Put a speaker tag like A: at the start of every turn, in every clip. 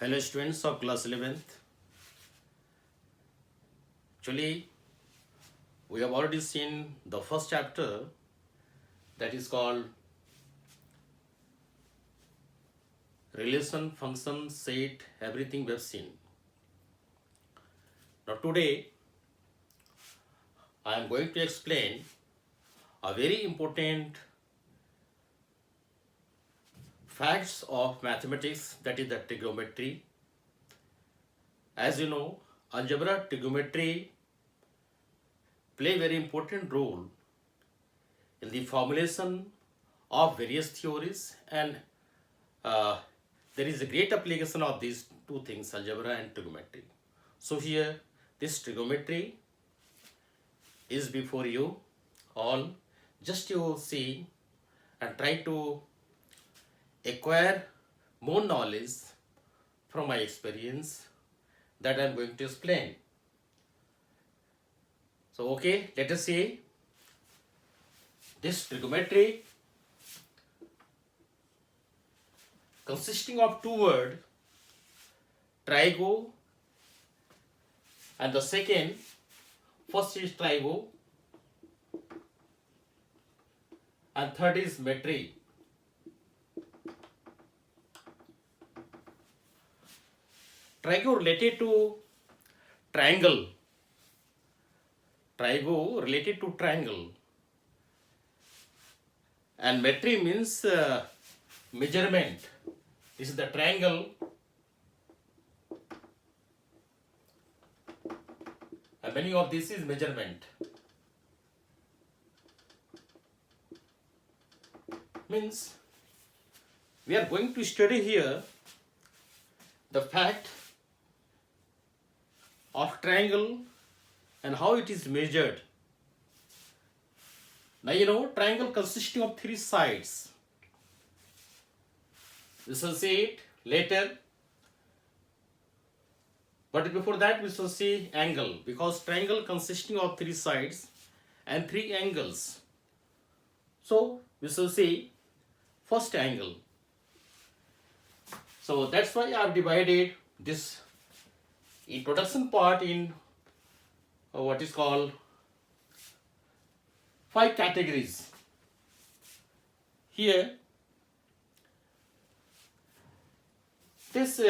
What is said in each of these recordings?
A: Hello students of class 11th. Actually, we have already seen the first chapter, that is called relation, function, set, everything we have seen. Now today, I am going to explain a very important facts of mathematics, that is the trigonometry. As you know, algebra, trigonometry play very important role in the formulation of various theories, and there is a great application of these two things, algebra and trigonometry. So here this trigonometry is before you all. Just you see and try to acquire more knowledge from my experience that I am going to explain. So okay, let us see this trigonometry consisting of two words, trigo, and the first is trigo and third is metry. Trigo related to triangle. Trigo related to triangle. And metry means measurement. This is the triangle. And meaning of this is measurement. Means we are going to study here the fact of triangle and how it is measured. Now you know triangle consisting of three sides. We shall see it later. But before that we shall see angle, because triangle consisting of three sides and three angles. So we shall see first angle. So that's why I have divided this introduction part in what is called 5 categories. Here this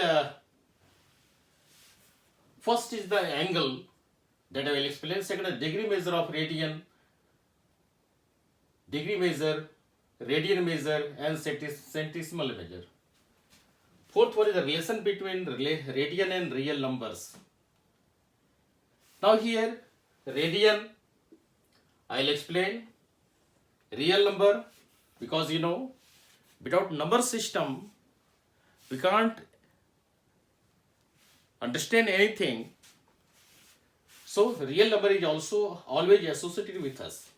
A: first is the angle that I will explain. Second is degree measure of radian, degree measure, radian measure, and centesimal measure. Fourth one is the relation between radian and real numbers. Now here radian I will explain, real number, because you know without number system we can't understand anything. So real number is also always associated with us.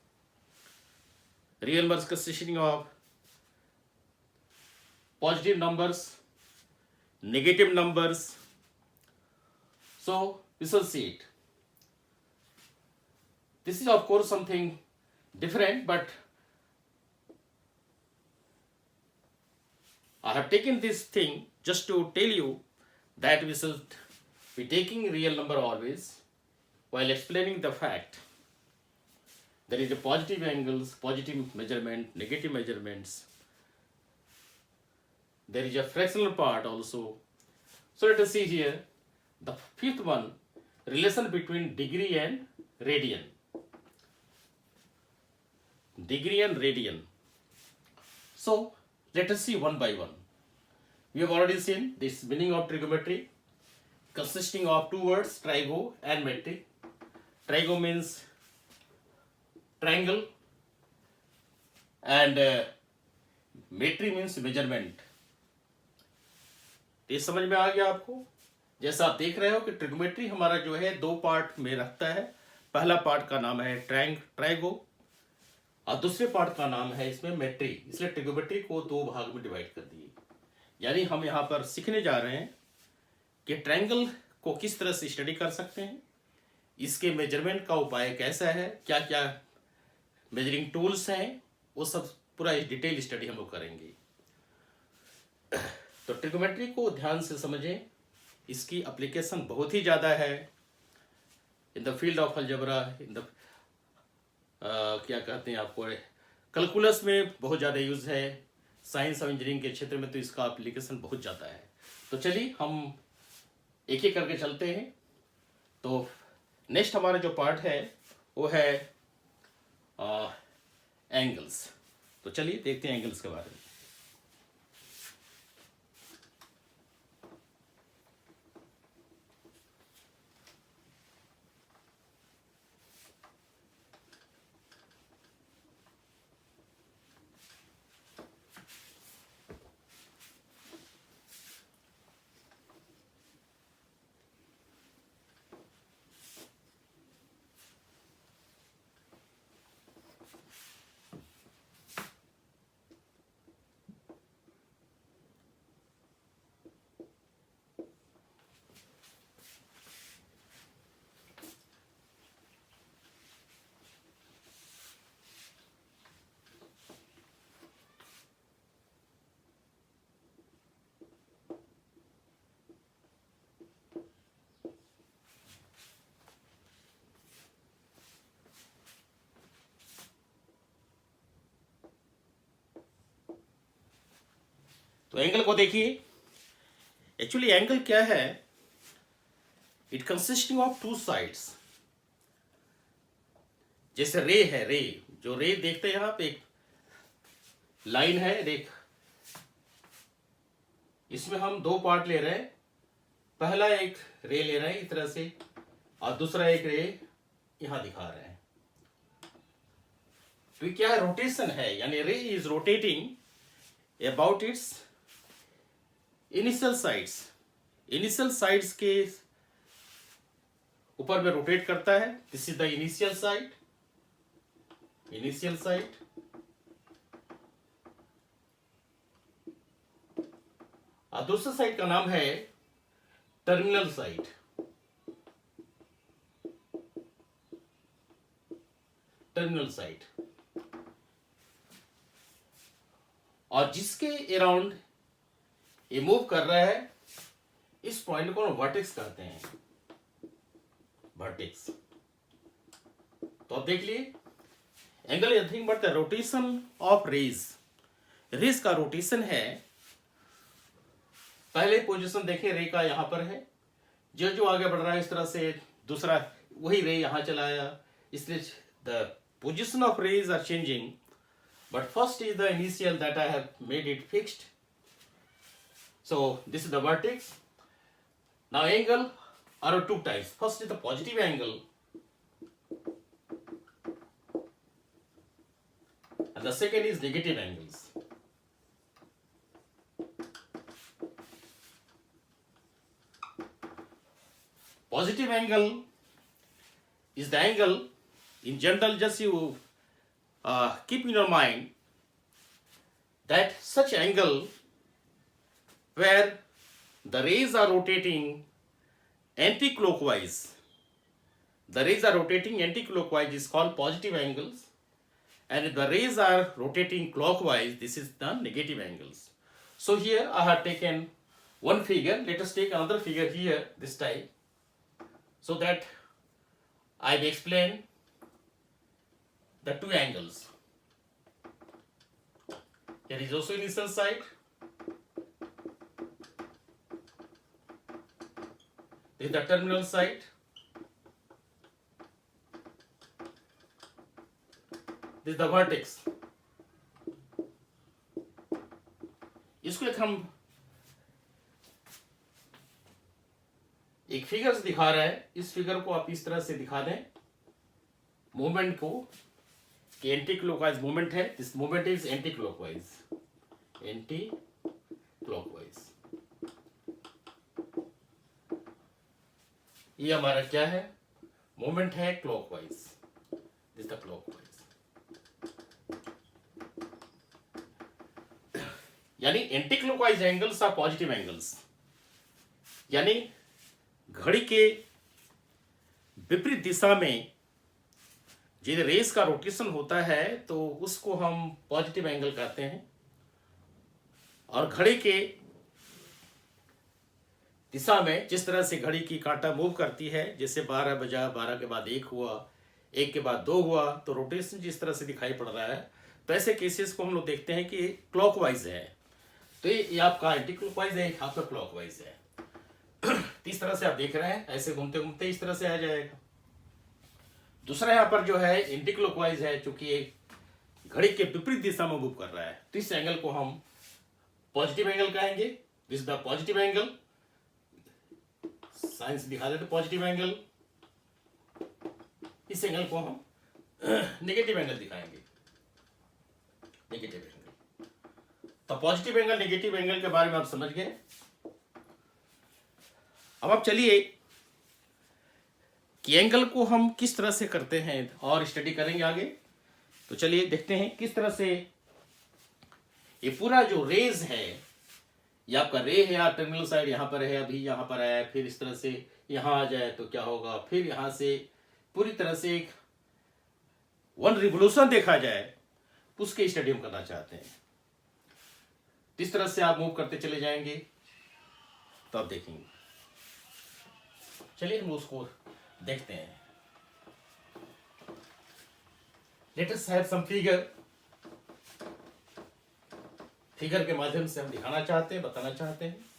A: Real numbers consisting of positive numbers, negative numbers. So we shall see it. This is of course something different, but I have taken this thing just to tell you that we should be taking real number always while explaining the fact. There is a positive angles, positive measurement, negative measurements. There is a fractional part also. So let us see here the fifth one, relation between degree and radian. Degree and radian. So let us see one by one. We have already seen this meaning of trigonometry consisting of two words, trigo and metry. Trigo means triangle and metry means measurement. ये समझ में आ गया आपको? जैसा आप देख रहे हो कि ट्रिगोमेट्री हमारा जो है दो पार्ट में रखता है. पहला पार्ट का नाम है ट्राइगो और दूसरे पार्ट का नाम है इसमें मेट्री. इसलिए ट्रिगोमेट्री को दो भाग में डिवाइड कर दिए. यानी हम यहाँ पर सीखने जा रहे हैं कि ट्रायंगल को किस तरह से स्टडी कर सकते हैं, इसके मेजरमेंट का उपाय कैसा है, क्या क्या मेजरिंग टूल्स हैं, वो सब पूरा डिटेल स्टडी हम लोग करेंगे. तो ट्रिगोमेट्री को ध्यान से समझें इसकी एप्लीकेशन बहुत ही ज़्यादा है in the field of algebra, in the क्या कहते हैं आपको, कैलकुलस में बहुत ज़्यादा यूज़ है, साइंस और इंजीनियरिंग के क्षेत्र में तो इसका एप्लीकेशन बहुत ज़्यादा है। तो चलिए हम एक एक करके चलते हैं। तो नेक्स्ट हमारा जो पार्ट है वो है एंगल्स। तो चलिए देखते हैं एंगल्स के बारे में। तो एंगल को देखिए। एक्चुअली एंगल क्या है, it consisting of two sides. जैसे रे है, रे जो रे देखते हैं यहाँ पे एक लाइन है, देख इसमें हम दो पार्ट ले रहे हैं। पहला एक रे ले रहे हैं इस तरह से और दूसरा एक रे यहां दिखा रहे हैं। तो ये क्या है, रोटेशन है, यानी रे is rotating about it's initial sides. Initial sides के ऊपर में रोटेट करता है। This is the initial side, initial side. और दूसरा साइड का नाम है टर्मिनल साइड। टर्मिनल साइड, और जिसके अराउंड ये मूव कर रहा है, इस पॉइंट को वर्टेक्स कहते हैं, वर्टेक्स। तो अब देख लिए angle nothing but the rotation of rays. Rays का रोटेशन है। पहले पोजीशन देखें, रे का यहां पर है, जो जो आगे बढ़ रहा है इस तरह से दूसरा वही रे यहां चला आया, इसलिए the position of rays are changing, but first is the initial that I have made it fixed. So this is the vertex. Now angle are of two types. First is the positive angle, and the second is negative angles. Positive angle is the angle, in general, just you keep in your mind that such angle where the rays are rotating anti-clockwise. The rays are rotating anti-clockwise is called positive angles, and if the rays are rotating clockwise, this is the negative angles. So here I have taken one figure. Let us take another figure here this time, so that I will explain the two angles. Here is also initial side. This is the terminal side. This is the vertex. इसको एक हम एक figure से दिखा रहा है। इस figure को आप इस तरह से दिखा दें, मूवमेंट को, कि एंटी क्लॉकवाइज मूवमेंट है। This movement is anti clockwise, anti clockwise. ये हमारा क्या है, मूवमेंट है क्लॉकवाइज, दिस द क्लॉकवाइज। यानी anti clockwise angles are positive angles, यानी घड़ी के विपरीत दिशा में यदि रेस का रोटेशन होता है तो उसको हम पॉजिटिव एंगल कहते हैं, और घड़ी के दिशा में जिस तरह से घड़ी की कांटा मूव करती है, जैसे 12 बजा, 12 के बाद 1 हुआ, 1 के बाद 2 हुआ, तो रोटेशन जिस तरह से दिखाई पड़ रहा है, तो ऐसे केसेस को हम लोग देखते हैं कि क्लॉकवाइज है। तो ये आपका एंटी क्लॉकवाइज है, आपका क्लॉकवाइज है। तो इस तरह से आप देख रहे हैं, ऐसे घूमते घूमते इस तरह से आ जाएगा। दूसरा यहाँ पर जो है एंटी क्लॉकवाइज है, चूंकि एक घड़ी के विपरीत दिशा में मूव कर रहा है, तो इस एंगल को हम पॉजिटिव एंगल कहेंगे। This is the positive angle, science दिखा देते पॉजिटिव एंगल। इस एंगल को हम नेगेटिव एंगल दिखाएंगे, नेगेटिव एंगल। तो पॉजिटिव एंगल, नेगेटिव एंगल के बारे में आप समझ गए। अब आप चलिए कि एंगल को हम किस तरह से करते हैं और स्टडी करेंगे आगे। तो चलिए देखते हैं किस तरह से ये पूरा जो रेज है, ये आपका रे है, या टर्मिनल साइड यहाँ पर है, अभी यहाँ पर आया, फिर इस तरह से यहाँ आ जाए तो क्या होगा, फिर यहाँ से पूरी तरह से एक वन रिवोल्यूशन देखा जाए, उसके स्टडी हम करना चाहते हैं। इस तरह से आप मूव करते चले जाएंगे तो आप देखेंगे। चलिए हम उसको देखते हैं। Let us have some figure. Figure के माध्यम से हम दिखाना चाहते हैं, बताना चाहते हैं।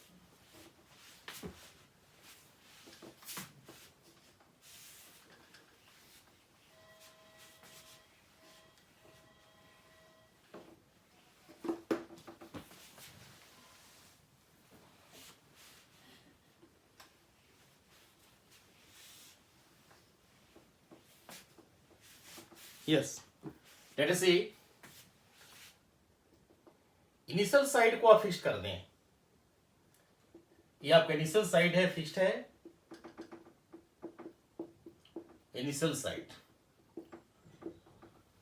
A: यस, लेट अस सी। इनिशियल साइड को आप फिक्स कर दें। ये आपका इनिशियल साइड है, फिक्स्ड है, इनिशियल साइड।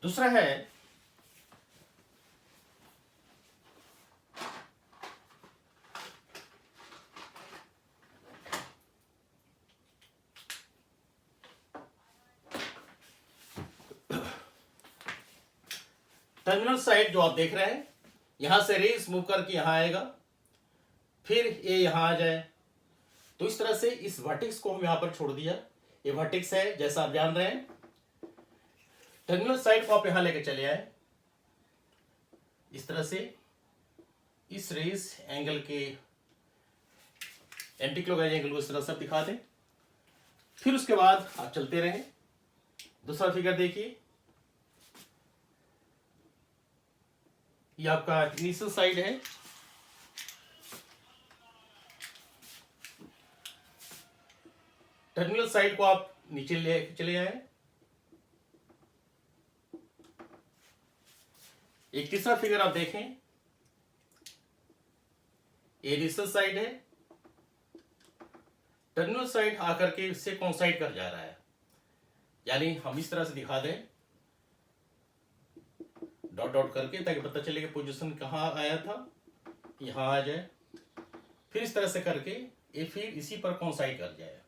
A: दूसरा है टर्मिनल साइड, जो आप देख रहे हैं, यहां से रेस मूव करके यहां आएगा, फिर ये यहां आ जाए। तो इस तरह से इस वर्टेक्स को हम यहां पर छोड़ दिया। ये वर्टेक्स है, जैसा आप जान रहे हैं। टर्मिनल साइड को आप यहां लेके चले आए, इस तरह से इस रेस एंगल के एंटी क्लॉकवाइज एंगल को इस तरह से दिखा दें। फिर उसके बाद आप चलते रहें। दूसरा फिगर देखिए, ये आपका इनिशियल साइड है, टर्मिनल साइड को आप नीचे ले चले आए। एक तीसरा फिगर आप देखें, ये इनिशियल साइड है, टर्मिनल साइड आकर के इससे कोइंसाइड कर जा रहा है। यानी हम इस तरह से दिखा दें, डॉट डॉट करके, ताकि पता चले कि पोजीशन कहाँ आया था, यहां आ जाए। फिर इस तरह से करके ये फिर इसी पर कोइंसाइड कर जाए।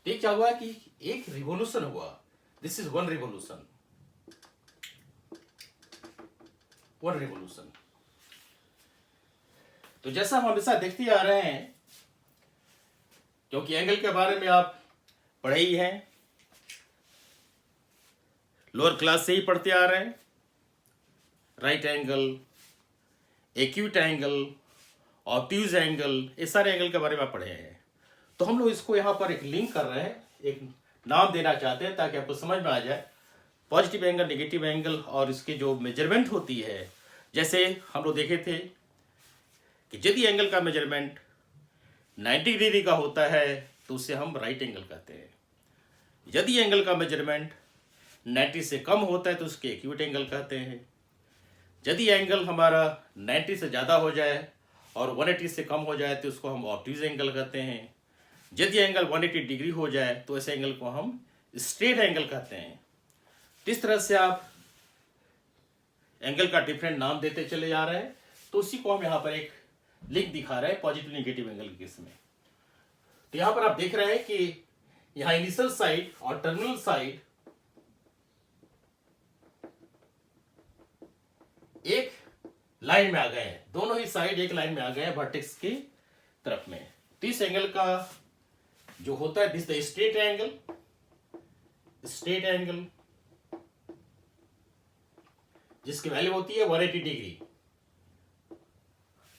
A: ये क्या हुआ कि एक रिवोल्यूशन हुआ। This is one revolution, one revolution. तो जैसा हम हमेशा देखते आ रहे हैं, क्योंकि एंगल के बारे में आप पढ़े ही हैं, लोअर क्लास से ही पढ़ते आ रहे हैं। Right angle, acute angle, obtuse angle, ये सारे एंगल के बारे में आप पढ़े हैं। तो हम लोग इसको यहाँ पर एक लिंक कर रहे हैं, एक नाम देना चाहते हैं, ताकि आपको समझ में आ जाए पॉजिटिव एंगल, नेगेटिव एंगल और इसके जो मेजरमेंट होती है। जैसे हम लोग देखे थे कि यदि एंगल का मेजरमेंट 90 डिग्री का होता है तो उसे हम राइट एंगल कहते हैं। यदि एंगल का मेजरमेंट 90 से कम होता है तो उसके एक्यूट एंगल कहते हैं। यदि एंगल हमारा 90 से ज़्यादा हो जाए और 180 से कम हो जाए तो उसको हम ऑब्ट्यूज एंगल कहते हैं। यदि एंगल 180 डिग्री हो जाए तो ऐसे एंगल को हम स्ट्रेट एंगल कहते हैं। इस तरह से आप एंगल का डिफरेंट नाम देते चले जा रहे हैं। तो उसी को हम यहाँ पर एक लिंक दिखा रहे हैं पॉजिटिव नेगेटिव एंगल के केस में। तो यहाँ पर आप देख रहे हैं कि यहाँ इनिशियल साइड और टर्मिनल साइड एक लाइन में आ गए हैं, दोनों ही साइड एक लाइन में आ गए हैं वर्टेक्स के तरफ में। तो इस एंगल का जो होता है this the straight angle, straight angle जिसकी वैल्यू होती है 180 डिग्री।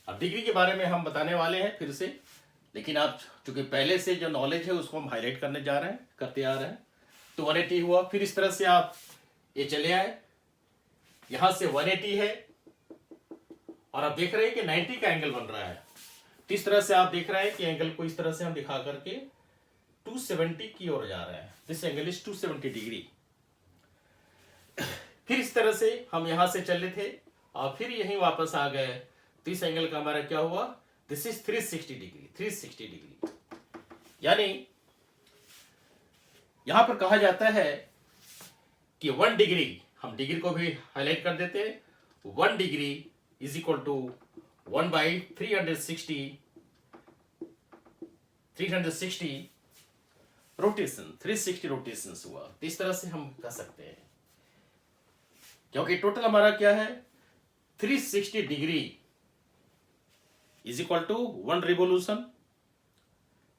A: अब डिग्री के बारे में हम बताने वाले हैं फिर से, लेकिन आप चूंकि पहले से जो नॉलेज है उसको हम हाईलाइट करने जा रहे हैं, करते आ रहे हैं। तो 180 हुआ, फिर इस तरह से आप ये चले आए, यहां से 180 है और आप देख रहे हैं कि 90 का एंगल बन रहा है। तो इस तरह से आप देख रहे हैं कि एंगल को इस तरह से हम दिखा करके 270 की ओर जा रहा है। This angle is 270 degree. फिर इस तरह से हम यहां से चले थे और फिर यहीं वापस आ गए। तो इस एंगल का हमारा क्या हुआ, दिस इज 360 डिग्री, 360 डिग्री। यानी यहां पर कहा जाता है कि 1 डिग्री, हम डिग्री को भी हाईलाइट कर देते हैं, 1 degree is equal to 1/360 rotation, 360 rotation हुआ। तो इस तरह से हम कह सकते हैं, क्योंकि टोटल हमारा क्या है 360 degree is equal to 1 revolution,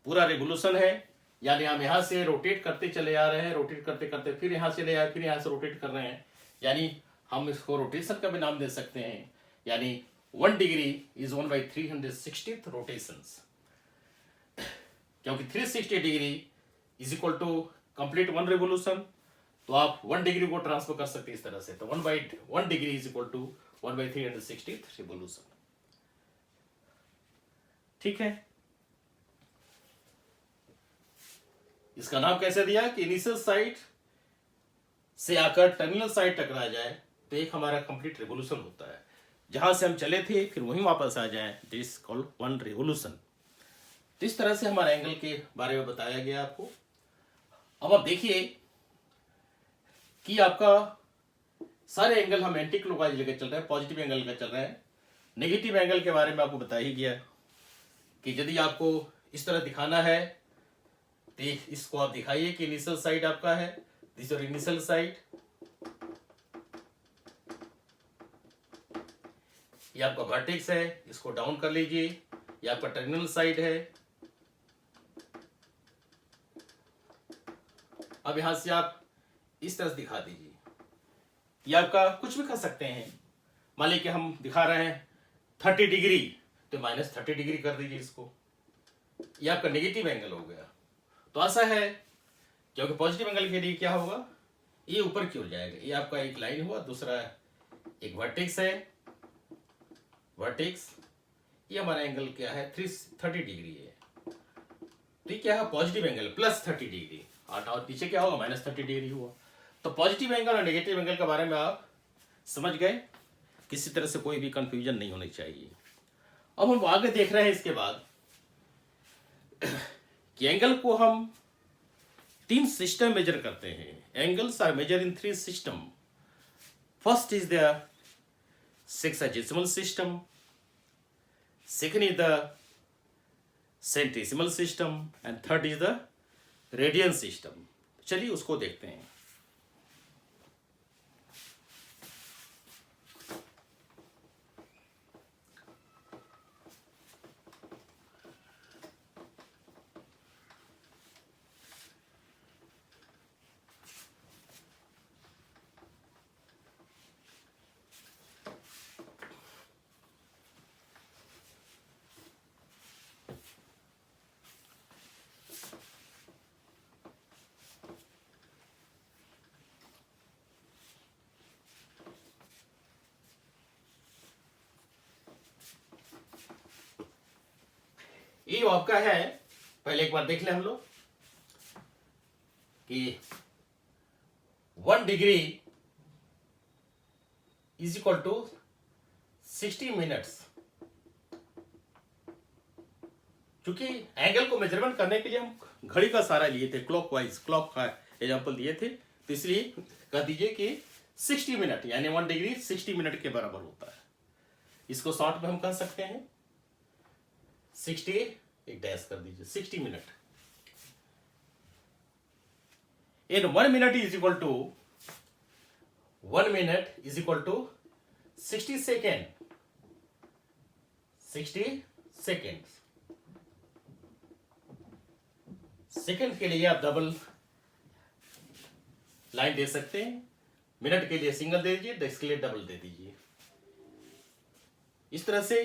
A: पूरा रिवोल्यूशन है। यानी हम यहां से रोटेट करते चले आ रहे हैं, रोटेट करते करते फिर यहां चले आए, फिर यहां से रोटेट कर रहे हैं। यानी हम इसको रोटेशन का भी नाम दे सकते हैं। यानी 1 डिग्री इज 1/360 रोटेशंस, क्योंकि 360 degree is equal to complete 1 revolution. तो आप 1 डिग्री को ट्रांसफर कर सकते हैं इस तरह से। तो 1 degree is equal to 1/360 revolution. ठीक है, इसका नाम कैसे दिया कि इनिशियल साइड से आकर टर्मिनल साइड टकरा जाए तो एक हमारा कंप्लीट रिवोल्यूशन होता है। जहां से हम चले थे फिर वहीं वापस आ जाए, दिस कॉल्ड 1 रिवोल्यूशन। तो इस तरह से हमारे एंगल के बारे में बताया गया आपको। अब आप देखिए कि आपका सारे एंगल हम एंटी क्लॉकवाइज लेकर चल रहे हैं, पॉजिटिव एंगल का चल रहे हैं। नेगेटिव एंगल के बारे में आपको बता ही गया कि यदि आपको इस तरह दिखाना है तो इसको आप दिखाइए कि इनिशियल साइड आपका है, दिस इज इनिशियल साइड, ये आपका वर्टेक्स है, इसको डाउन कर लीजिए, ये आपका टर्मिनल साइड है। अब यहां से आप इस तरह से दिखा दीजिए, ये आपका कुछ भी कर सकते हैं। मान लीजिए कि हम दिखा रहे हैं 30 डिग्री, तो -30 डिग्री कर दीजिए इसको, ये आपका नेगेटिव एंगल हो गया। तो ऐसा है, क्योंकि पॉजिटिव एंगल के लिए क्या होगा, ये ऊपर की ओर जाएगा। ये आपका एक लाइन हुआ, दूसरा एक वर्टेक्स है, वर्टेक्स, ये हमारा एंगल क्या है 30 डिग्री है। तो ये क्या है पॉजिटिव एंगल +30 डिग्री, और पीछे क्या होगा -30 डिग्री हुआ। तो पॉजिटिव एंगल और नेगेटिव एंगल के बारे में आप समझ गए, किसी तरह से कोई भी कंफ्यूजन नहीं होनी चाहिए। अब हम आगे देख रहे हैं इसके बाद कि एंगल को हम 3 सिस्टम मेजर करते हैं। Angles are measure in 3 system. First is the sexagesimal system, second is the centesimal system and third is the radian system। चलिए उसको देखते हैं। ये जो आपका है, पहले एक बार देख ले हम लोग कि 1 degree is equal to 60 minutes. क्योंकि एंगल को मेजरमेंट करने के लिए हम घड़ी का सहारा लिए थे, क्लॉकवाइज, क्लॉक का एग्जांपल दिए थे, तो इसलिए कह दीजिए कि 60 मिनट, यानी 1 डिग्री 60 मिनट के बराबर होता है। इसको शॉर्ट में हम कह सकते हैं 60, एक डैश कर दीजिए, 60 minute. In 1 minute is equal to 1 minute is equal to 60 second, 60 second. Second के लिए आप डबल लाइन दे सकते हैं, मिनट के लिए सिंगल दे दीजिए, डेस्क के लिए डबल दे दीजिए। इस तरह से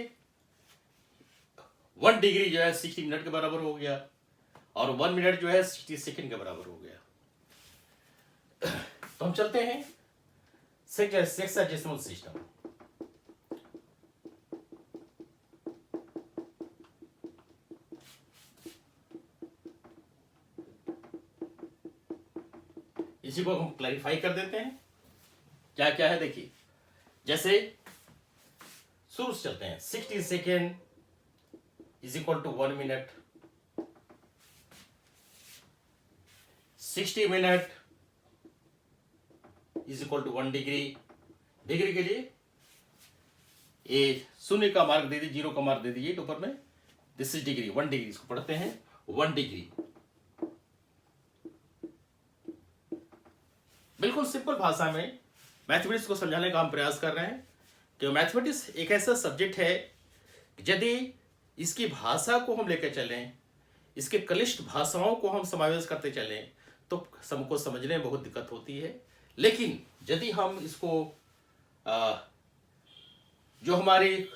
A: 1 डिग्री जो है 60 मिनट के बराबर हो गया, और 1 मिनट जो है 60 सेकंड के बराबर हो गया। तो हम चलते हैं सेक्सजेसिमल सिस्टम। इसी को हम क्लैरिफाई कर देते हैं क्या क्या है। देखिए, जैसे शुरू से चलते हैं। 60 second is equal to 1 minute, 60 minute is equal to 1 degree. Degree के लिए ए शून्य का मार्क दे दीजिए, 0 का मार्क दे दीजिए ऊपर में। दिस इज डिग्री, 1 डिग्री, इसको पढ़ते हैं 1 डिग्री। बिल्कुल सिंपल भाषा में मैथमेटिक्स को समझाने का हम प्रयास कर रहे हैं कि मैथमेटिक्स एक ऐसा सब्जेक्ट है कि यदि इसकी भाषा को हम लेकर चलें, इसके क्लिष्ट भाषाओं को हम समावेश करते चलें, तो सबको समझने में बहुत दिक्कत होती है। लेकिन यदि हम इसको जो हमारी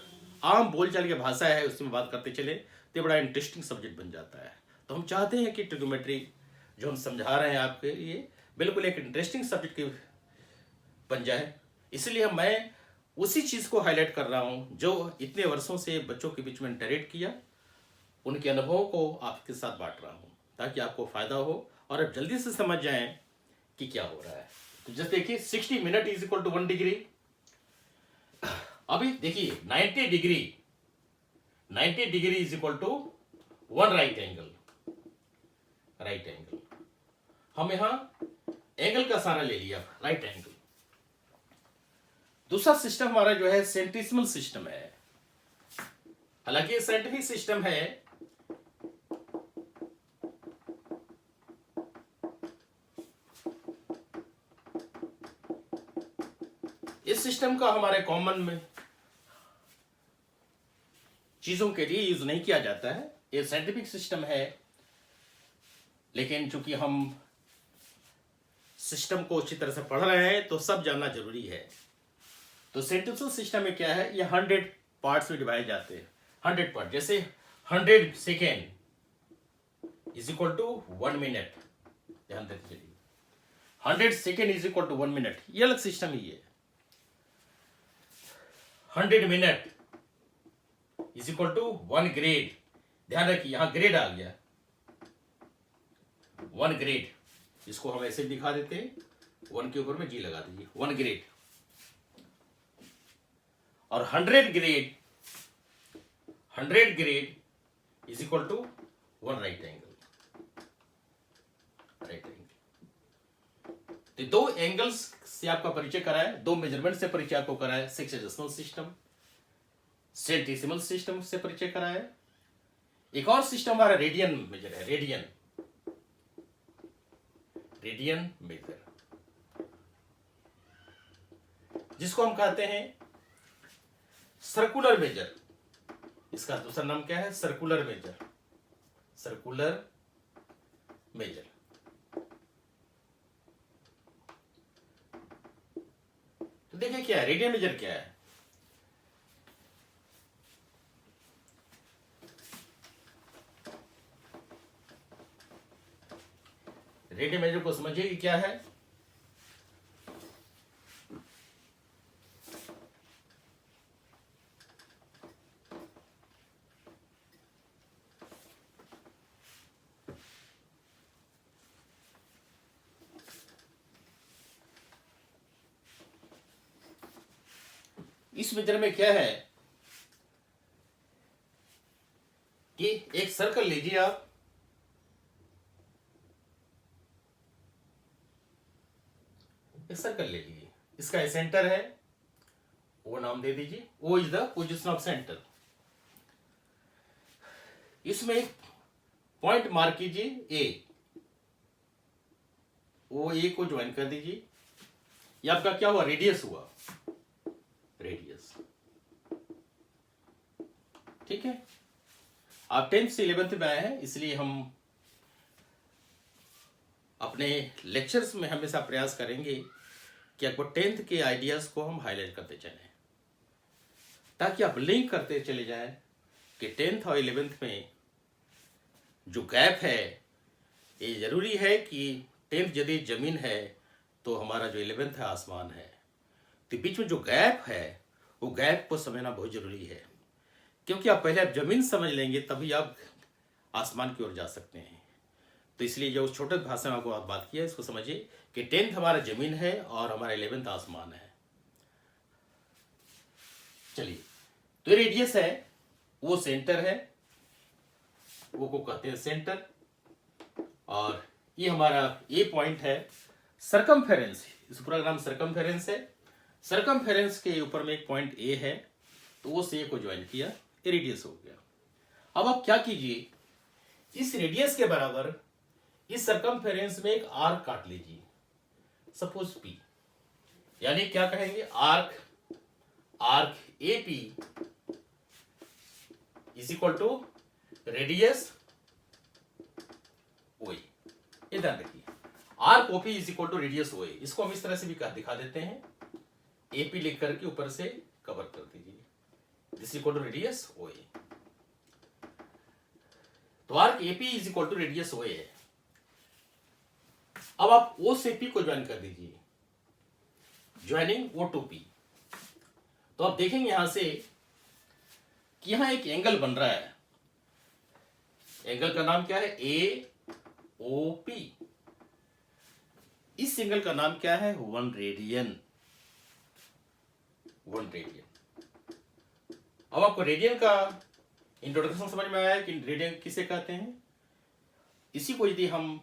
A: आम बोलचाल की भाषा है उसमें बात करते चले, तो बड़ा इंटरेस्टिंग सब्जेक्ट बन जाता है। तो हम चाहते हैं कि ट्रिग्नोमेट्री जो हम समझा रहे हैं आपके लिए बिल्कुल एक इंटरेस्टिंग सब्जेक्ट की बन जाए। इसलिए मैं उसी चीज़ को हाईलाइट कर रहा हूँ जो इतने वर्षों से बच्चों के बीच में इंटरेक्ट किया, उनके अनुभवों को आपके साथ बांट रहा हूँ ताकि आपको फायदा हो और आप जल्दी से समझ जाएं कि क्या हो रहा है। तो जैसे देखिए 60 minute is equal to 1 degree. अभी देखिए 90 degree, 90 degree is equal to 1 right angle. Right angle हम यहां एंगल का सहारा ले लिया, राइट एंगल। दूसरा सिस्टम हमारा जो है सेंटिसिमल सिस्टम है। हालांकि साइंटिफिक सिस्टम है, इस सिस्टम का हमारे कॉमन में चीजों के लिए यूज नहीं किया जाता है। ये साइंटिफिक सिस्टम है, लेकिन चूंकि हम सिस्टम को अच्छी तरह से पढ़ रहे हैं तो सब जानना जरूरी है। तो सेंटिसिमल सिस्टम में क्या है, ये 100 पार्ट्स में डिवाइड जाते हैं। 100 पार्ट, जैसे 100 second is equal to 1 minute. ध्यान देते चलिए, 100 second is equal to 1 minute, ये अलग सिस्टम ही है। 100 minute is equal to 1 grade. ध्यान रखिए यहां ग्रेड आ गया, 1 ग्रेड। इसको हम ऐसे दिखा देते हैं, 1 के ऊपर में जी लगा दीजिए, 1 ग्रेड। और 100 grade, 100 grade is equal to 1 right angle. Right angle. तो 2 एंगल्स से आपका परिचय कराया, 2 मेजरमेंट से परिचय आपको कराया। सेक्सजेसिमल सिस्टम, सेंटिसिमल सिस्टम से परिचय कराया। एक और सिस्टम हमारा रेडियन मेजर है, रेडियन, रेडियन मेजर, जिसको हम कहते हैं सर्कुलर मेजर। इसका दूसरा नाम क्या है, सर्कुलर मेजर। Circular major. तो देखिए क्या है रेडियन मेजर, क्या है। रेडियन मेजर को समझिए कि क्या है। इस मेजर में क्या है कि एक सर्कल लीजिए आप, एक सर्कल ले लीजिए, इसका सेंटर है, वो नाम दे दीजिए, O is the position of centre. इसमें एक पॉइंट मार्क कीजिए ए, वो ए को ज्वाइन कर दीजिए। ये आपका क्या हुआ, रेडियस हुआ, रेडियस। ठीक है, आप 10th से 11th में आए हैं, इसलिए हम अपने लेक्चर्स में हमेशा प्रयास करेंगे कि आपको 10th के आइडियाज़ को हम हाईलाइट करते चलें, ताकि आप लिंक करते चले जाएं कि 10th और 11th में जो गैप है, ये ज़रूरी है कि 10th यदि ज़मीन है तो हमारा जो 11th है आसमान है। तो बीच में जो गैप है वो गैप को समझना बहुत ज़रूरी है, क्योंकि आप पहले आप ज़मीन समझ लेंगे तभी आप आसमान की ओर जा सकते हैं। तो इसलिए जो छोटे भाषा में आपको बात किया, इसको समझिए कि 10th हमारा ज़मीन है और हमारा 11th आसमान है। चलिए, तो ये रेडियस है, वो सेंटर है, वो को कहते हैं सेंटर, और ये हमारा ए पॉइंट है सरकमफेरेंस। इस पूरा नाम सरकमफेरेंस है। सरकमफेरेंस के ऊपर में एक पॉइंट ए है, तो वो से को ज्वाइन किया, ये रेडियस हो गया। अब आप क्या कीजिए, इस रेडियस के बराबर इस सरकमफेरेंस में एक आर्क काट लीजिए, सपोज पी, यानी क्या कहेंगे, arc A P is equal to radius OA. ये ध्यान रखिए, arc OP is equal to radius OA. इसको हम इस तरह से भी दिखा देते हैं, एपी लिख करके ऊपर से कवर कर दीजिए, this equal to radius OA. तो arc AP is equal to radius OA है। अब आप ओ से पी को ज्वाइन कर दीजिए, ज्वाइनिंग ओ टू पी। तो आप देखेंगे यहां से कि यहां एक एंगल बन रहा है। एंगल का नाम क्या है, ए ओ पी। इस एंगल का नाम क्या है, 1 रेडियन। 1 रेडियन। अब आपको रेडियन का इंट्रोडक्शन समझ में आया कि रेडियन किसे कहते हैं। इसी को यदि हम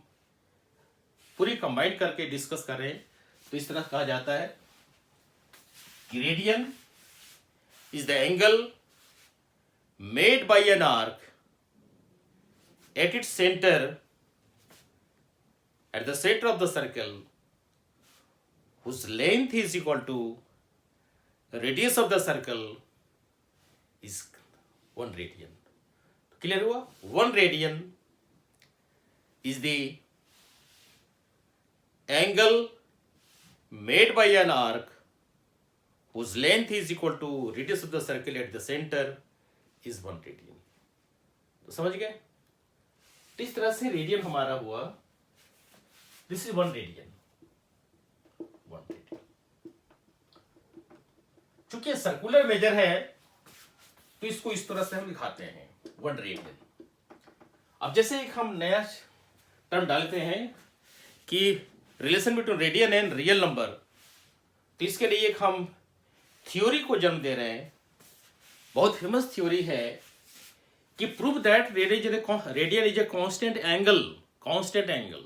A: पूरी कंबाइन करके डिस्कस करें तो इस तरह कहा जाता है कि radian is the angle made bye an arc at its center, at the center of the circle, whose length is equal to radius of the circle is 1 radian. Clear हुआ? 1 radian is the angle made by an arc whose length is equal to radius of the circle at the center is 1 radian. तो समझ गए? इस तरह से radian हमारा हुआ, this is 1 radian. 1 radian चूंकि सर्कुलर मेजर है तो इसको इस तरह से हम दिखाते हैं, 1 रेडियन। अब जैसे एक हम नया टर्म डालते हैं कि relation between radian and real number, तो इसके लिए एक हम थ्योरी को जन्म दे रहे हैं। बहुत फेमस थ्योरी है कि prove that radian is a constant angle.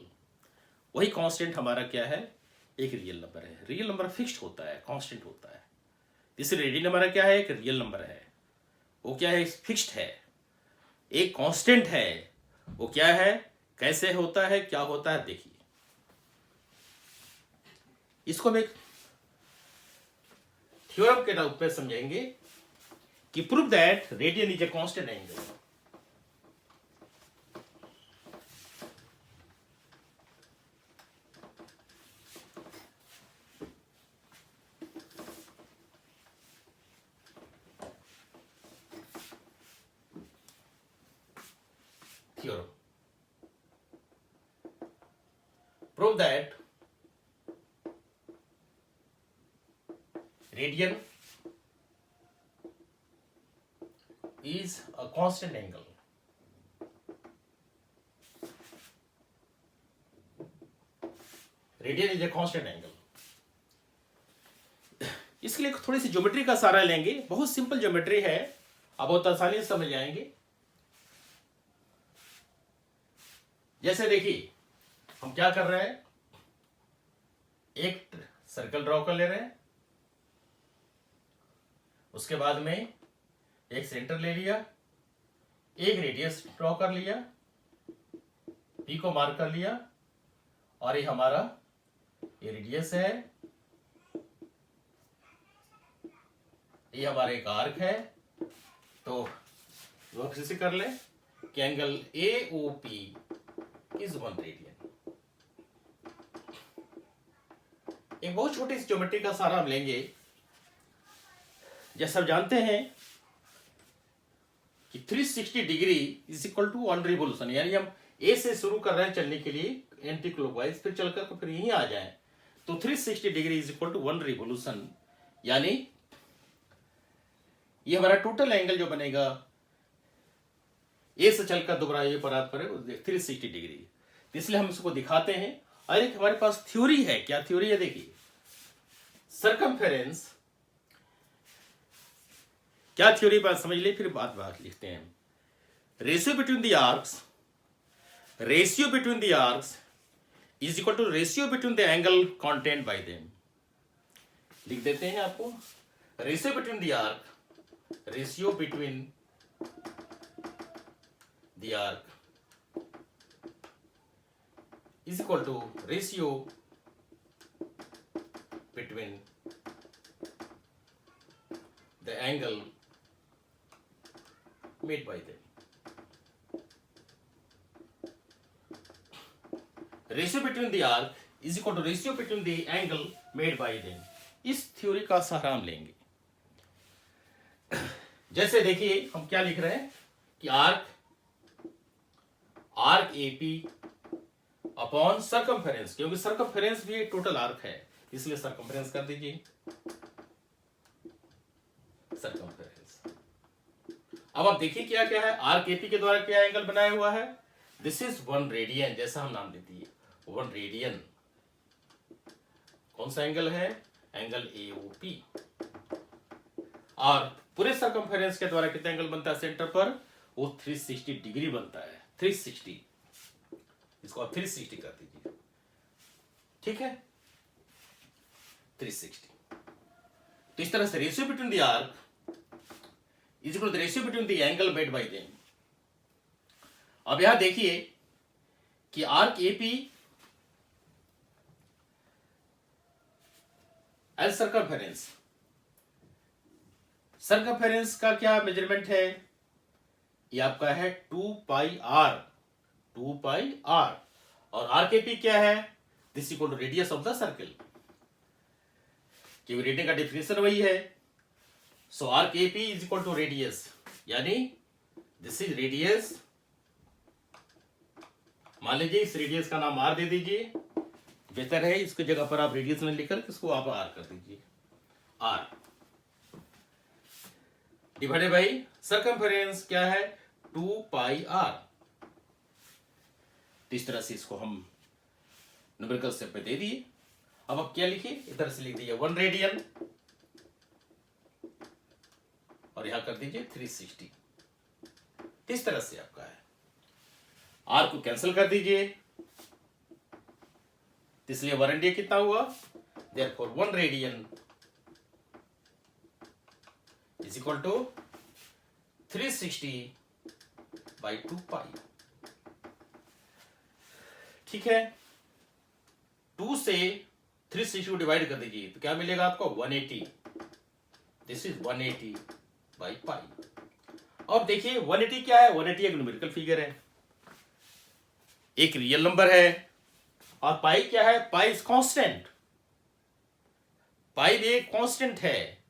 A: वही कांस्टेंट हमारा क्या है, एक रियल नंबर है। रियल नंबर फिक्स्ड होता है, कांस्टेंट होता है। इसलिए रेडियन हमारा क्या है, एक रियल नंबर है। वो क्या है, फिक्स्ड है, एक कांस्टेंट है। वो क्या है, कैसे होता है, क्या होता है, देखिए इसको हम एक थ्योरम के रूप में समझेंगे कि prove that radian is a constant angle. Theorem. Prove that radian is a constant angle. Radian is a constant angle. इसके लिए थोड़ी सी ज्योमेट्री का सहारा लेंगे। बहुत सिंपल ज्योमेट्री है, आप बहुत आसानी से समझ जाएंगे। जैसे देखिए हम क्या कर रहे हैं, एक सर्कल ड्रॉ कर ले रहे हैं, उसके बाद में एक सेंटर ले लिया, एक रेडियस ड्रॉ कर लिया, पी को मार्क कर लिया, और ये हमारा ये रेडियस है, ये हमारा एक आर्क है। तो वो फिर से कर ले कि angle A O P is 1 radian. एक बहुत छोटी सी ज्योमेट्री का सहारा हम लेंगे। जैसा आप जानते हैं कि 360 degree is equal to 1 revolution, यानी हम ए से शुरू कर रहे हैं चलने के लिए एंटी क्लॉकवाइज, फिर चलकर फिर यहीं आ जाए, तो 360 degree is equal to 1 revolution, यानी ये हमारा टोटल एंगल जो बनेगा ए से चलकर दोबारा ए पर आप करें 360 डिग्री। इसलिए हम इसको दिखाते हैं। और एक हमारे पास थ्योरी है। क्या थ्योरी है? देखिए, सरकमफेरेंस, क्या थ्योरी बात समझ ले, फिर बात लिखते हैं। Ratio between the arcs is equal to ratio between the angle content by them. लिख देते हैं आपको, ratio between the arc is equal to ratio between the angle made by them. Ratio between the arc is equal to ratio between the angle made by them. इस theory का सहारा हम लेंगे। जैसे देखिए हम क्या लिख रहे हैं कि आर्क एपी अपॉन सरकमफेरेंस, क्योंकि सरकमफेरेंस भी एक टोटल आर्क है, इसलिए सरकमफेरेंस कर दीजिए सरकमफेरेंस। अब आप देखिए क्या क्या है, आर्क एपी के द्वारा क्या एंगल बनाया हुआ है, दिस इज 1 रेडियन, जैसा हम नाम देती है 1 रेडियन। कौन सा एंगल है? Angle AOP. और पूरे सरकमफेरेंस के द्वारा कितना एंगल बनता है सेंटर पर? वो 360 डिग्री बनता है। 360, इसको आप 360 कर दीजिए, ठीक है, 360। तो इस तरह से ratio between the arc is equal to ratio between the angle made by them. अब यहां देखिए कि आर्क एपी एल सरकमफेरेंस का क्या मेजरमेंट है? ये आपका है 2 पाई आर, और आर के पी क्या है? This equal to radius of the circle, क्योंकि रेडियन का डेफिनेशन वही है। सो आर के P is equal to radius, यानी दिस इज रेडियस। मान लीजिए इस रेडियस का नाम आर दे दीजिए, बेहतर है इसकी जगह पर आप रेडियस में लिखकर इसको आप आर कर दीजिए, आर डिवाइडेड बाई सरकमफेरेंस क्या है? 2 पाई आर। इस तरह से इसको हम न्यूमेरिकल स्टेप पे दे दिए। अब आप क्या लिखिए, इधर से लिख दीजिए 1 रेडियन और यहां कर दीजिए 360। इस तरह से आपका है। आर को कैंसिल कर दीजिए, इसलिए 1 रेडियन कितना हुआ? Therefore 1 radian is equal to 360 by 2 pi. ठीक है, 2 से 360 को डिवाइड कर दीजिए तो क्या मिलेगा आपको? 180। This is 180 by pi. अब देखिए 180 क्या है? 180 एक न्यूमेरिकल फिगर है, एक रियल नंबर है। और पाई क्या है? पाई इज कांस्टेंट, पाई भी एक कांस्टेंट है।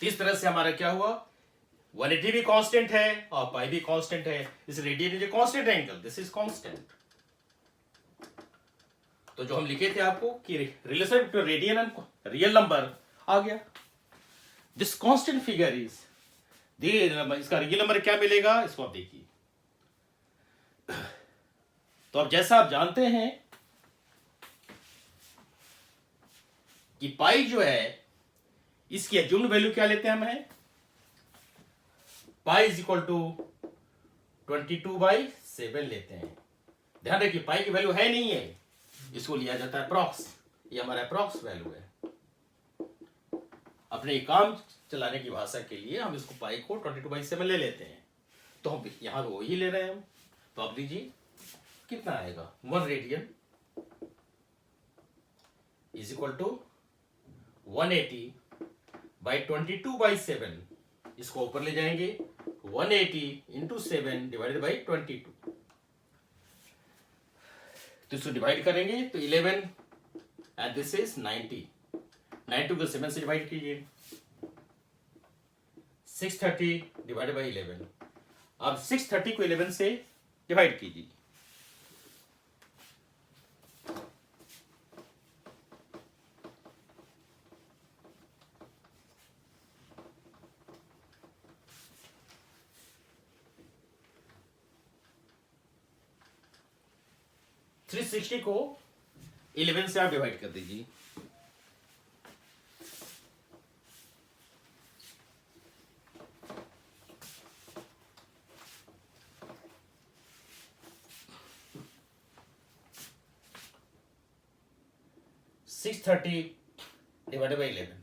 A: इस तरह से हमारा क्या हुआ? 180 भी कांस्टेंट है और पाई भी कांस्टेंट है। इस radian is a constant angle, this is constant. तो जो हम लिखे थे आपको कि relation between radian and real number आ गया। दिस कांस्टेंट फिगर इज इसका रियल नंबर क्या मिलेगा? इसको आप देखिए। तो अब जैसा आप जानते हैं कि पाई जो है इसकी एज्यूम्ड वैल्यू क्या लेते हैं हम? पाई इज इक्वल टू 22/7 लेते हैं। ध्यान रखिए पाई की वैल्यू है नहीं है, इसको लिया जाता है अप्रॉक्स। ये हमारा अप्रॉक्स वैल्यू है। अपने काम चलाने की भाषा के लिए हम इसको पाई को 22/7 ले लेते हैं। तो हम यहां वो ही ले रहे हैं हम। तो आप लीजिए कितना आएगा? 1 radian is equal to 180 by 22/7। इसको ऊपर ले जाएंगे, 180 इंटू 7 डिवाइडेड बाई 22। तो इसको डिवाइड करेंगे तो 11 एंड दिस इज 90। 90 को 7 से डिवाइड कीजिए, 630 डिवाइडेड बाई 11। अब 630 को 11 से डिवाइड कीजिए, थ्री 360 को 11 से आप डिवाइड कर दीजिए, six 30 divided by 11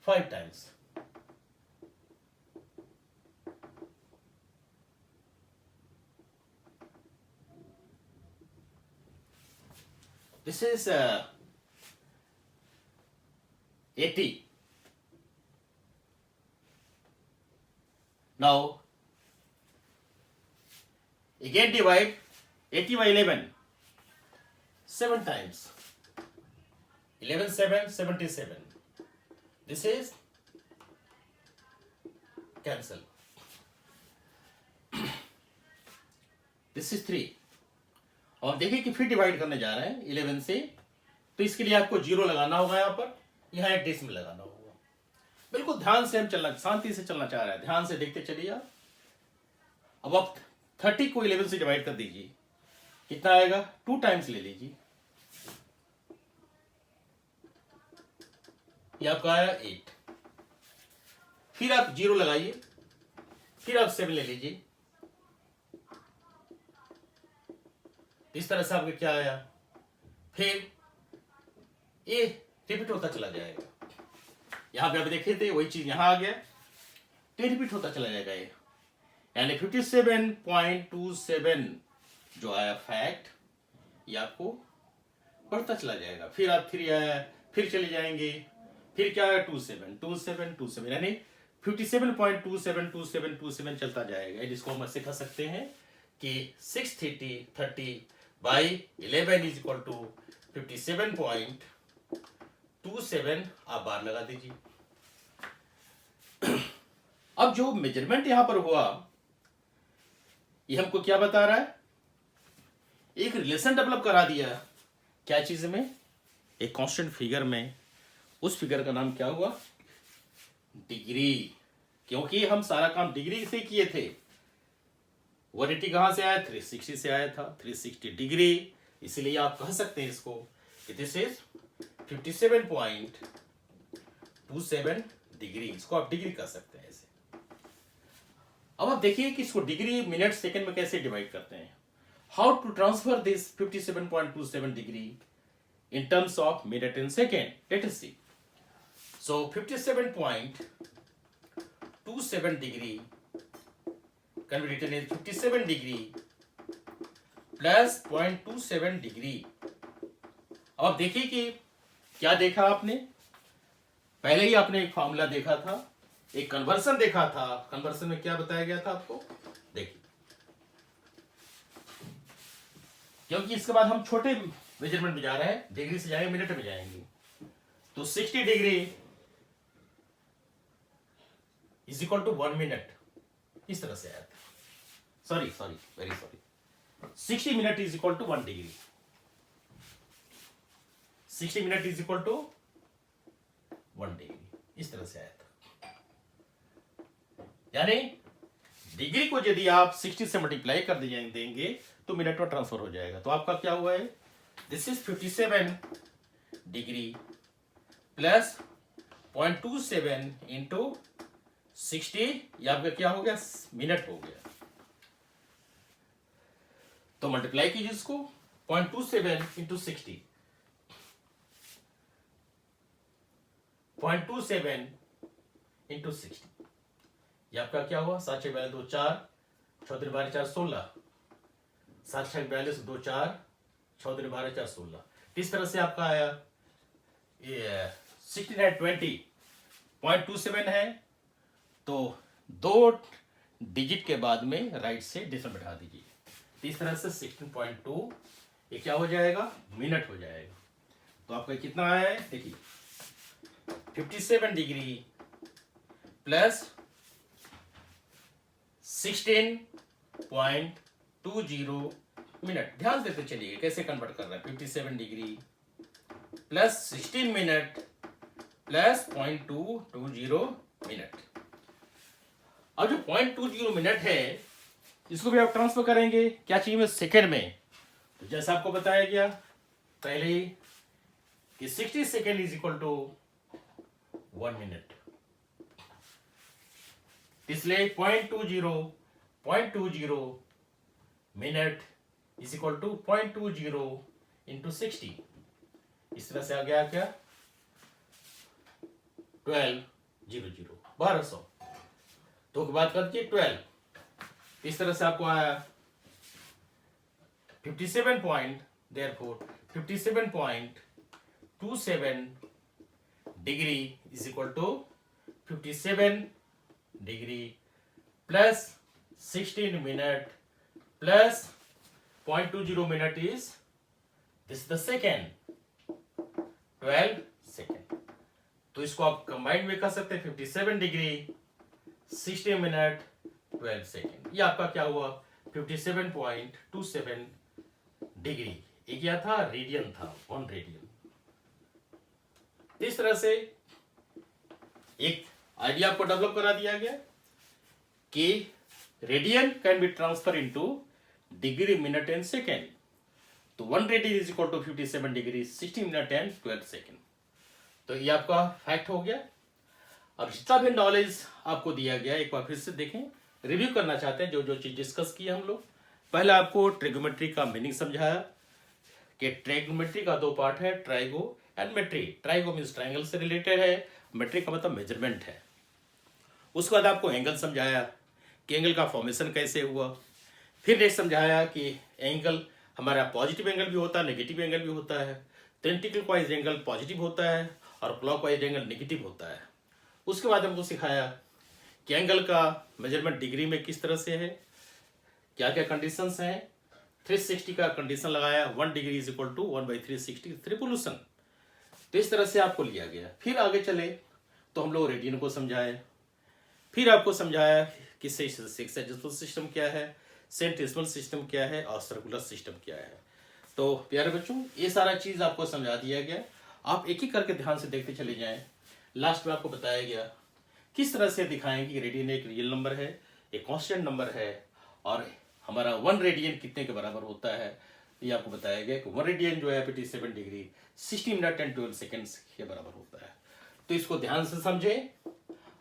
A: 5 times, this is 80. Now again divide 80 by 11 7 times, 11 7 77. This is cancel. This is 3. और देखिए कि फिर डिवाइड करने जा रहे हैं 11 से, तो इसके लिए आपको 0 लगाना होगा, यहाँ पर यहाँ एक डेसिमल लगाना होगा। बिल्कुल ध्यान से हम चलना, शांति से चलना चाह रहे हैं, ध्यान से देखते चलिए आप। अब आप 30 को 11 से डिवाइड कर दीजिए, कितना आएगा, 2 टाइम्स ले लीजिए, ये आपका आया 8। फिर आप 0 लगाइए, फिर आप 7 ले लीजिए, इस तरह से आपका क्या आया, फिर ये रिपीट होता चला जाएगा। यहां पे आप देखे थे वही चीज यहां आ गया, तो रिपीट होता चला जाएगा ये, यानी 57.27 जो आया फैक्ट, ये आपको बढ़ता चला जाएगा। फिर आप 3 आया, फिर चले जाएंगे, फिर क्या आया 27 27 27, यानी 57.272727 चलता जाएगा। जिसको हम ऐसे कह सकते हैं कि 630 by 11 is equal to 57.27, आप बार लगा दीजिए। अब जो मेजरमेंट यहां पर हुआ, ये हमको क्या बता रहा है, एक रिलेशन डेवलप करा दिया। क्या चीज में, एक कांस्टेंट फिगर में, उस फिगर का नाम क्या हुआ, डिग्री, क्योंकि हम सारा काम डिग्री से किए थे। 180 कहां से आया, 360 से आया था, 360 डिग्री, इसलिए आप कह सकते हैं इसको कि दिस इज 57.27 डिग्री, इसको आप डिग्री कह सकते हैं ऐसे। अब आप देखिए कि इसको डिग्री मिनट सेकंड में कैसे डिवाइड करते हैं। How to transfer this 57.27 degree in terms of minute and second, let us see. So 57.27 degree can be written as 57 degree plus 0.27 degree. अब आप देखिए कि क्या देखा आपने, पहले ही आपने एक फॉर्मूला देखा था, एक कन्वर्सन देखा था। कन्वर्सन में क्या बताया गया था आपको, देखिए, क्योंकि इसके बाद हम छोटे मेजरमेंट में जा रहे हैं, डिग्री से जाएंगे मिनट में जाएंगे, तो 60 degree is equal to 1 minute, इस तरह से आया था। Sorry very sorry, 60 minute is equal to 1 degree, 60 minute is equal to 1 degree, इस तरह से आया था। यानी डिग्री को यदि आप 60 से मल्टीप्लाई कर देंगे तो मिनट में ट्रांसफर हो जाएगा। तो आपका क्या हुआ है, this is 57 degree plus 0.27 into 60, ये आपका क्या हो गया, मिनट हो गया। तो मल्टीप्लाई कीजिए इसको, 0.27 इंटू 60, 0.27 इंटू 60, ये आपका क्या हुआ, 7 6 42 4, 6 3 12 4 16, 7 6 42 2 4, 6 3 12 4 16। इस तरह से आपका आया ये 16/20.27 है, तो 2 डिजिट के बाद में राइट से डेसिमल बैठा दीजिए। इस तरह से 16.2 ये क्या हो जाएगा, मिनट हो जाएगा। तो आपका कितना आया है, देखिए 57 डिग्री प्लस 16.20 मिनट। ध्यान देते चलिए कैसे कन्वर्ट कर रहा है, 57 degree plus 16 minute plus 0.220 minute. अब जो 0.20 मिनट है इसको भी आप ट्रांसफर करेंगे क्या चाहिए, सेकंड में। तो जैसा आपको बताया गया पहले ही कि 60 second is equal to 1 minute, इसलिए 0.20 minute is equal to 0.20 into 60। इस तरह से आ गया क्या, 1200। तो की बात करके 12, इस तरह से आपको आया 57.27 degree is equal to 57 degree plus 16 minute plus 0.20 minute is this the second, 12 second. तो इसको आप कंबाइंड में कर सकते हैं, 57 डिग्री 60 मिनट 12 सेकेंड। ये आपका क्या हुआ, 57.27 डिग्री। ये क्या था, रेडियन था, 1 रेडियन। इस तरह से एक आइडिया आपको डेवलप करा दिया गया कि radian can be transfer into degree, minute and second. तो 1 radian is equal to 57 degree 60 minute and 12 second. तो ये आपका फैक्ट हो गया। अब जितना भी नॉलेज आपको दिया गया एक बार फिर से देखें, रिव्यू करना चाहते हैं जो जो चीज डिस्कस की हम लोग। पहले आपको ट्रिगोमेट्री का मीनिंग समझाया कि ट्रिगोमेट्री का 2 पार्ट है, ट्राइगो एंड मेट्री। ट्राइगो मीन्स ट्राइंगल से रिलेटेड है, मेट्री का मतलब मेजरमेंट है। उसके बाद आपको एंगल समझाया कि एंगल का फॉर्मेशन कैसे हुआ। फिर नेक्स्ट समझाया कि एंगल हमारा पॉजिटिव एंगल भी होता है, नेगेटिव एंगल भी होता है। तो एंटीक्लॉकवाइज एंगल पॉजिटिव होता है और क्लॉकवाइज एंगल नेगेटिव होता है। उसके बाद हमको सिखाया कि एंगल का मेजरमेंट डिग्री में किस तरह से है, क्या क्या कंडीशंस हैं। 360 का कंडीशन लगाया, 1 degree is equal to 1/360 revolution. तो इस तरह से आपको लिया गया। फिर आगे चले तो हम लोग रेडियन को समझाए, फिर आपको समझाया कि सेक्सेसिमल सिस्टम क्या है, सेंटेसिमल सिस्टम क्या है और सर्कुलर सिस्टम क्या है। तो प्यारे बच्चों ये सारा चीज आपको समझा दिया गया। आप एक एक करके ध्यान से देखते चले जाएं। लास्ट में आपको बताया गया किस तरह से दिखाएं कि रेडियन एक रियल नंबर है, एक कांस्टेंट नंबर है और हमारा 1 रेडियन कितने के बराबर होता है। ये आपको बताया गया कि 1 रेडियन जो है 57 डिग्री 60 मिनट एंड 12 सेकेंड्स के बराबर होता है। तो इसको ध्यान से समझें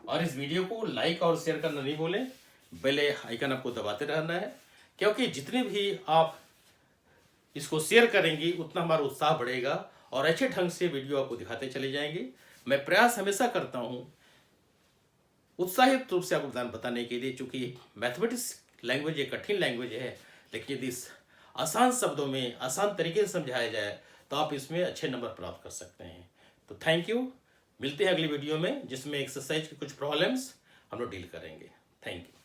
A: और इस वीडियो को लाइक और शेयर करना नहीं भूलें। बेल आइकन आपको दबाते रहना है, क्योंकि जितने भी आप इसको शेयर करेंगे उतना हमारा उत्साह बढ़ेगा और अच्छे ढंग से वीडियो आपको दिखाते चले जाएंगे। मैं प्रयास हमेशा करता हूं उत्साहित रूप से आपको बताने के लिए, चूंकि मैथमेटिक्स लैंग्वेज एक कठिन लैंग्वेज है, लेकिन यदि आसान शब्दों में आसान तरीके से समझाया जाए तो आप इसमें अच्छे नंबर प्राप्त कर सकते हैं। तो थैंक यू, मिलते हैं अगली वीडियो में जिसमें एक्सरसाइज की कुछ प्रॉब्लम्स हम लोग डील करेंगे। Thank you.